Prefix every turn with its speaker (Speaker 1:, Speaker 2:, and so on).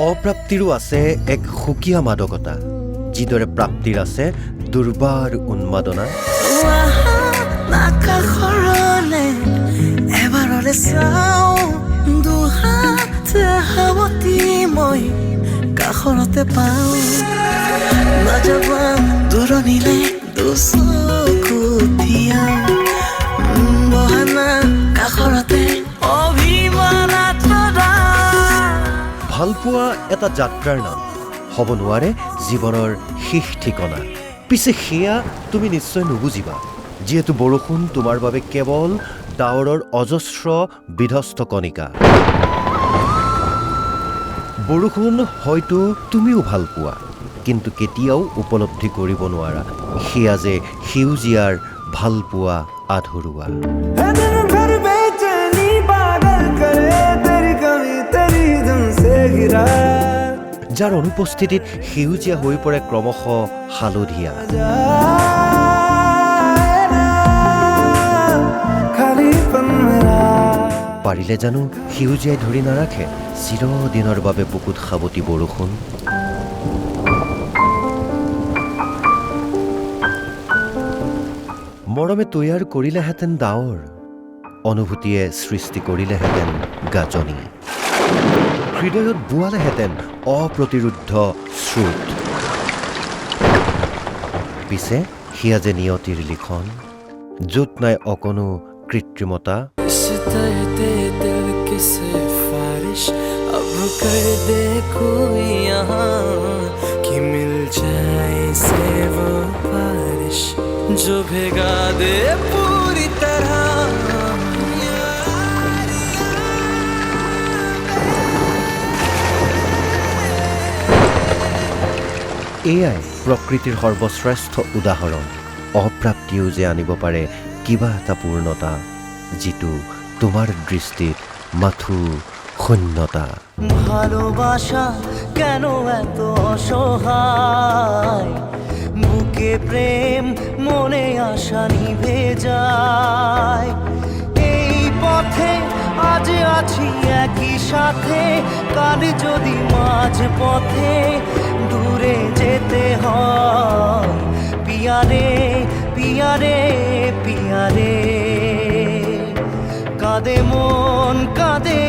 Speaker 1: অপ্ৰাপ্তিৰো আছে এক সুকীয়া মাদকতা, যিদৰে প্ৰাপ্তিৰ আছে দুৰ্বাৰ উন্মাদনা।
Speaker 2: এবাৰলে চাওঁ দুহাত হাৱতি মই কাষৰতে পাওঁ, নাযাবা দূৰণিলে দুচকু থিয়া বহানা কাষৰতে অভিমানা থকা।
Speaker 1: ভালপোৱা এটা যাত্ৰাৰ নাম, হ'ব নোৱাৰে জীৱনৰ শেষ ঠিকনা। পিছে সেয়া তুমি নিশ্চয় নুবুজিবা, যিহেতু বৰষুণ তোমাৰ বাবে কেৱল ডাৱৰৰ অজস্ৰ বিধ্বস্ত কণিকা। বৰষুণ হয়তো তুমিও ভাল পোৱা, কিন্তু কেতিয়াও উপলব্ধি কৰিব নোৱাৰা সেয়া যে সেউজীয়াৰ ভালপোৱা আধৰুৱা। যাৰ অনুপস্থিতিত সেউজীয়া হৈ পৰে ক্ৰমশ হালধীয়া। পাৰিলে জানো সেউজীয়াই ধৰি নাৰাখে চিৰদিনৰ বাবে বুকুত সাৱটি বৰষুণ। মৰমে তৈয়াৰ কৰিলেহেঁতেন ডাৱৰ, অনুভূতিয়ে সৃষ্টি কৰিলেহেঁতেন গাজনি, হৃদয়ত বোৱালেহেঁতেন অপ্ৰতিৰোধ স্ৰোত। পিছে সেয়া যে নিয়তিৰ লিখন, য'ত নাই অকণো কৃত্ৰিমতা।
Speaker 2: जो भेगा दे पूरी तरह।
Speaker 1: এয়াই প্ৰকৃতিৰ সৰ্বশ্ৰেষ্ঠ উদাহৰণ। অপ্ৰাপ্তিও যে আনিব পাৰে কিবা এটা পূৰ্ণতা, যিটো তোমাৰ দৃষ্টিত মাথো শূন্যতা।
Speaker 2: ভালোবাসা কেন এত অসহায়, বুকে প্রেম মনে আশা নিভে যায়। এই পথে আজ আছি একই সাথে, কাল যদি মাঝ পথে দূরে যেতে হয়। পিয়ারে পিয়ারে পিয়ারে, কাঁদে মন কাঁদে